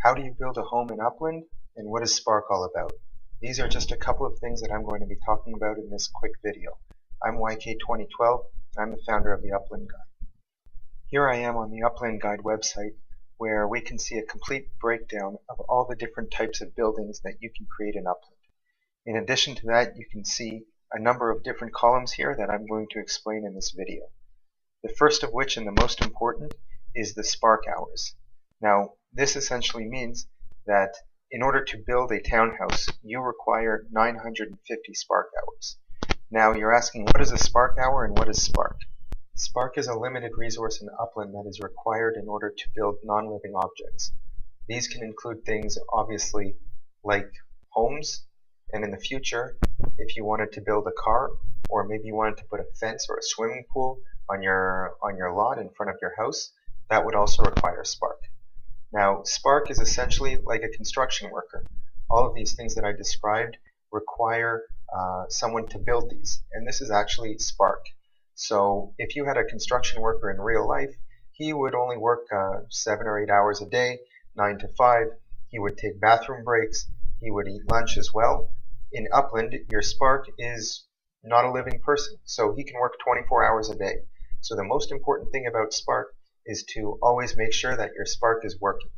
How do you build a home in Upland, and what is Spark all about? These are just a couple of things that I'm going to be talking about in this quick video. I'm YK2012, and I'm the founder of the Upland Guide. Here I am on the Upland Guide website, where we can see a complete breakdown of all the different types of buildings that you can create in Upland. In addition to that, you can see a number of different columns here that I'm going to explain in this video. The first of which, and the most important, is the Spark hours. Now, this essentially means that in order to build a townhouse, you require 950 Spark hours. Now, you're asking, what is a Spark hour and what is Spark? Spark is a limited resource in Upland that is required in order to build non-living objects. These can include things, obviously, like homes, and in the future, if you wanted to build a car, or maybe you wanted to put a fence or a swimming pool on your lot in front of your house, that would also require Spark. Now, Spark is essentially like a construction worker. All of these things that I described require someone to build these, and this is actually Spark. So if you had a construction worker in real life, he would only work 7 or 8 hours a day, 9 to 5. He would take bathroom breaks. He would eat lunch as well. In Upland, your Spark is not a living person, so he can work 24 hours a day. So the most important thing about Spark is to always make sure that your Spark is working.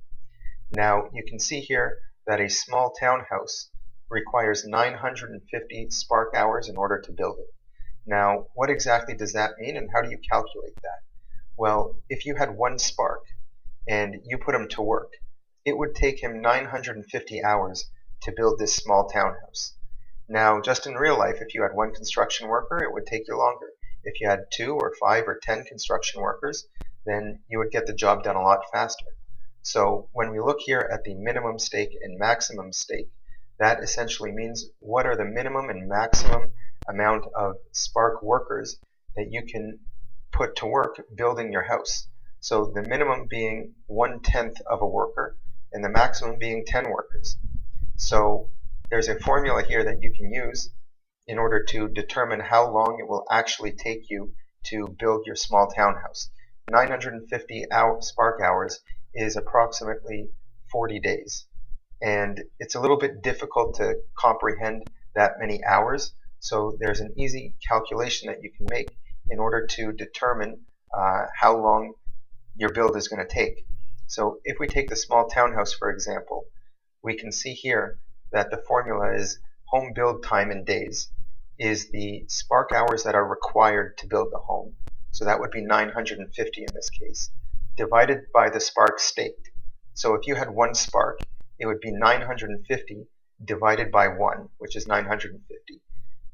Now, you can see here that a small townhouse requires 950 Spark hours in order to build it. Now, what exactly does that mean, and how do you calculate that? Well, if you had one Spark and you put him to work, it would take him 950 hours to build this small townhouse. Now, just in real life, if you had one construction worker, it would take you longer. If you had 2 or 5 or 10 construction workers, then you would get the job done a lot faster. So when we look here at the minimum stake and maximum stake, that essentially means what are the minimum and maximum amount of Spark workers that you can put to work building your house. So the minimum being 1/10 of a worker and the maximum being 10 workers. So there's a formula here that you can use in order to determine how long it will actually take you to build your small townhouse. 950 Spark hours is approximately 40 days. And it's a little bit difficult to comprehend that many hours, so there's an easy calculation that you can make in order to determine how long your build is going to take. So if we take the small townhouse, for example, we can see here that the formula is home build time in days is the Spark hours that are required to build the home. So that would be 950 in this case, divided by the Spark staked. So if you had one Spark, it would be 950 divided by 1, which is 950.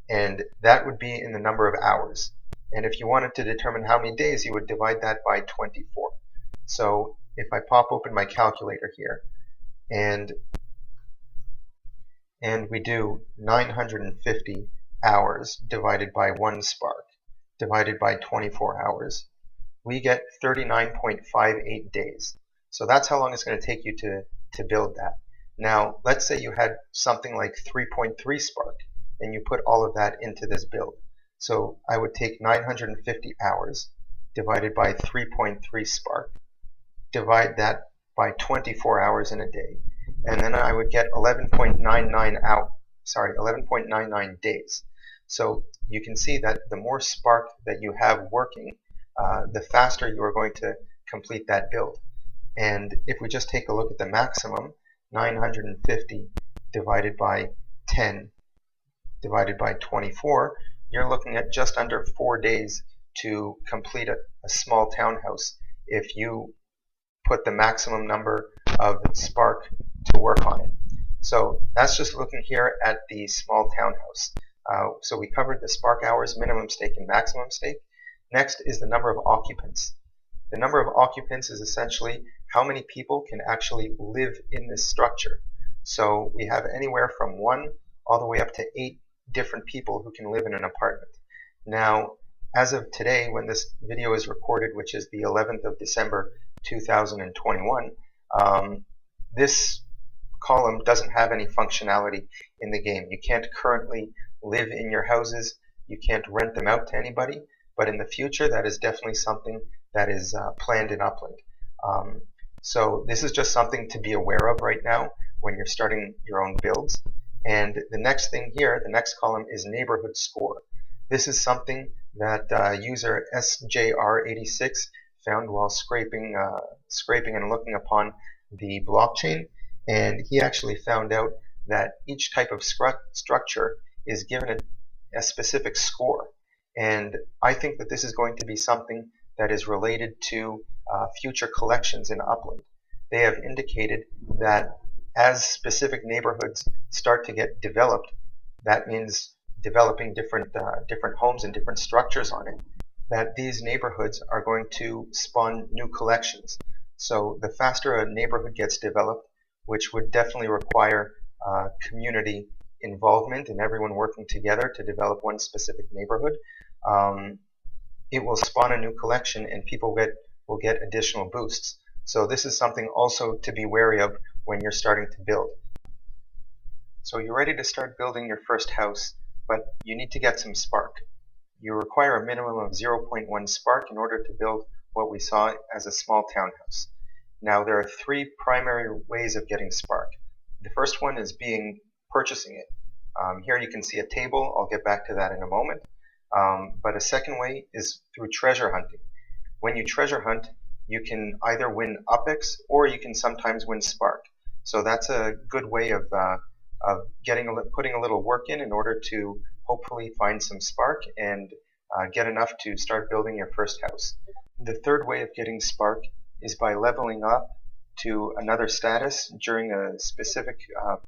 And that would be in the number of hours. And if you wanted to determine how many days, you would divide that by 24. So if I pop open my calculator here, and we do 950 hours divided by 1 Spark, divided by 24 hours, we get 39.58 days. So that's how long it's going to take you to build that. Now, let's say you had something like 3.3 Spark, and you put all of that into this build. So I would take 950 hours divided by 3.3 Spark, divide that by 24 hours in a day, and then I would get 11.99 days. So you can see that the more Spark that you have working, the faster you are going to complete that build. And if we just take a look at the maximum, 950 divided by 10 divided by 24, you're looking at just under 4 days to complete a small townhouse if you put the maximum number of Spark to work on it. So that's just looking here at the small townhouse. So we covered the Spark hours, minimum stake and maximum stake. Next is the number of occupants. The number of occupants is essentially how many people can actually live in this structure. So we have anywhere from 1 all the way up to 8 different people who can live in an apartment. Now, as of today, when this video is recorded, which is the 11th of December 2021, this column doesn't have any functionality in the game. You can't currently live in your houses, you can't rent them out to anybody, but in the future that is definitely something that is planned in Upland. So this is just something to be aware of right now when you're starting your own builds. And the next thing here, the next column, is neighborhood score. This is something that user SJR86 found while scraping and looking upon the blockchain, and he actually found out that each type of structure is given a specific score. And I think that this is going to be something that is related to future collections in Upland. They have indicated that as specific neighborhoods start to get developed, that means developing different homes and different structures on it, that these neighborhoods are going to spawn new collections. So the faster a neighborhood gets developed, which would definitely require community involvement and everyone working together to develop one specific neighborhood, it will spawn a new collection and people will get additional boosts. So this is something also to be wary of when you're starting to build. So you're ready to start building your first house, but you need to get some spark. You require a minimum of 0.1 spark in order to build what we saw as a small townhouse. Now there are three primary ways of getting spark. The first one is purchasing it. Here you can see a table. I'll get back to that in a moment. But a second way is through treasure hunting. When you treasure hunt, you can either win UPX or you can sometimes win spark. So that's a good way of putting a little work in order to hopefully find some spark and get enough to start building your first house. The third way of getting spark is by leveling up to another status during a specific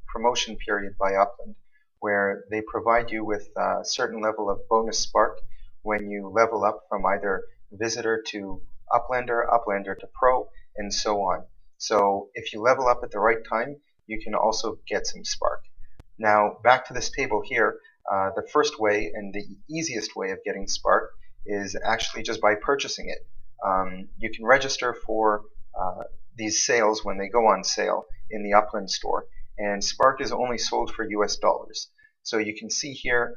promotion period by Upland, where they provide you with a certain level of bonus spark when you level up from either visitor to Uplander, Uplander to pro, and so on. So if you level up at the right time, you can also get some spark. Now back to this table here, the first way and the easiest way of getting spark is actually just by purchasing it. You can register for these sales when they go on sale in the Upland store, and spark is only sold for US dollars. So you can see here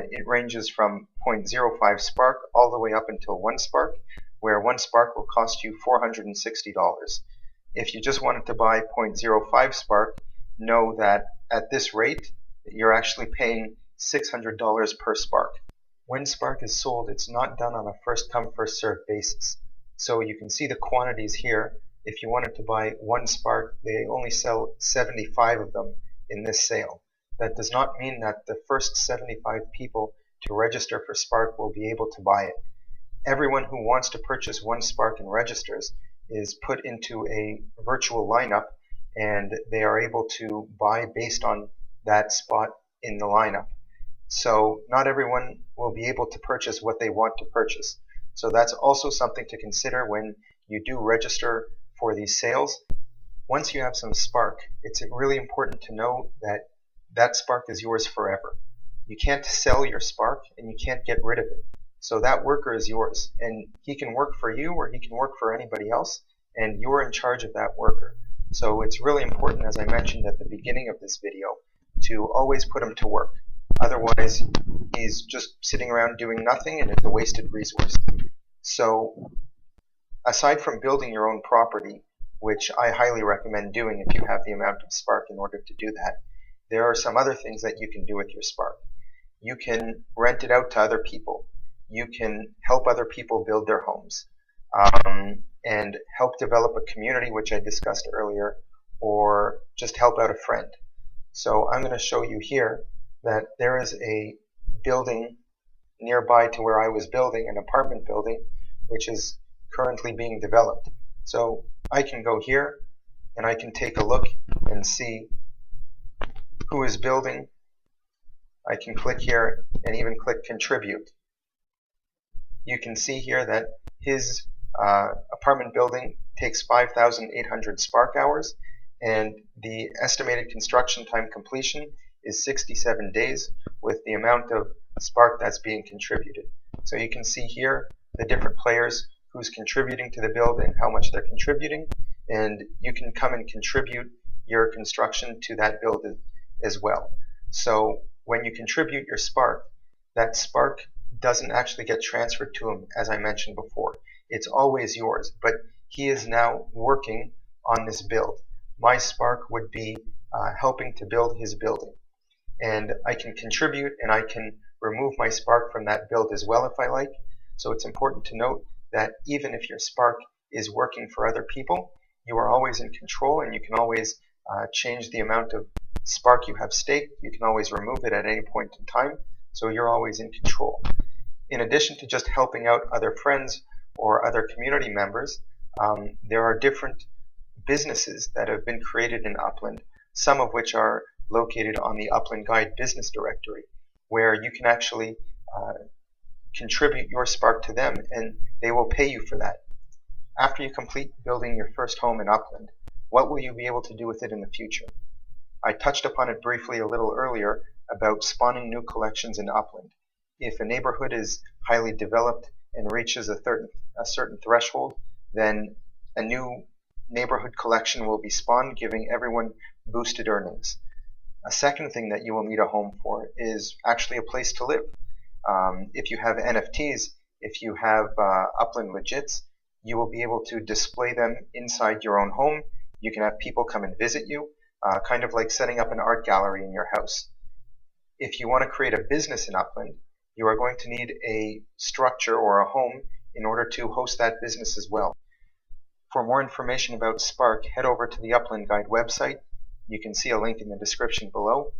it ranges from 0.05 spark all the way up until 1 spark, where 1 spark will cost you $460. If you just wanted to buy 0.05 spark, know that at this rate you're actually paying $600 per spark. When spark is sold, it's not done on a first come first served basis. So you can see the quantities here. If you wanted to buy 1 spark, they only sell 75 of them in this sale. That does not mean that the first 75 people to register for spark will be able to buy it. Everyone who wants to purchase 1 spark and registers is put into a virtual lineup, and they are able to buy based on that spot in the lineup. So not everyone will be able to purchase what they want to purchase. So that's also something to consider when you do register for these sales. Once you have some spark, it's really important to know that that spark is yours forever. You can't sell your spark and you can't get rid of it. So that worker is yours, and he can work for you or he can work for anybody else, and you're in charge of that worker. So it's really important, as I mentioned at the beginning of this video, to always put him to work. Otherwise, he's just sitting around doing nothing and it's a wasted resource. So aside from building your own property, which I highly recommend doing if you have the amount of spark in order to do that, there are some other things that you can do with your spark. You can rent it out to other people. You can help other people build their homes, and help develop a community, which I discussed earlier, or just help out a friend. So I'm going to show you here that there is a building nearby to where I was building, an apartment building, which is currently being developed. So I can go here and I can take a look and see who is building. I can click here and even click contribute. You can see here that his apartment building takes 5,800 spark hours, and the estimated construction time completion is 67 days with the amount of spark that's being contributed. So you can see here the different players who's contributing to the build and how much they're contributing, and you can come and contribute your construction to that build as well. So when you contribute your spark, that spark doesn't actually get transferred to him, as I mentioned before. It's always yours, but he is now working on this build. My spark would be helping to build his building. And I can contribute and I can remove my spark from that build as well if I like. So it's important to note that even if your spark is working for other people, you are always in control, and you can always change the amount of spark you have staked. You can always remove it at any point in time, so you're always in control. In addition to just helping out other friends or other community members, there are different businesses that have been created in Upland, some of which are located on the Upland Guide business directory, where you can actually contribute your spark to them, and they will pay you for that. After you complete building your first home in Upland, what will you be able to do with it in the future? I touched upon it briefly a little earlier about spawning new collections in Upland. If a neighborhood is highly developed and reaches a certain threshold, then a new neighborhood collection will be spawned, giving everyone boosted earnings. A second thing that you will need a home for is actually a place to live. If you have NFTs, if you have Upland Legits, you will be able to display them inside your own home. You can have people come and visit you, kind of like setting up an art gallery in your house. If you want to create a business in Upland, you are going to need a structure or a home in order to host that business as well. For more information about Spark, head over to the Upland Guide website. You can see a link in the description below.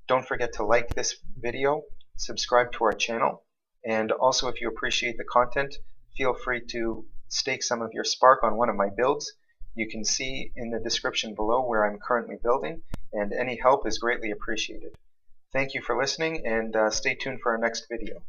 Don't forget to like this video, subscribe to our channel, and also if you appreciate the content, feel free to stake some of your spark on one of my builds. You can see in the description below where I'm currently building, and any help is greatly appreciated. Thank you for listening, and stay tuned for our next video.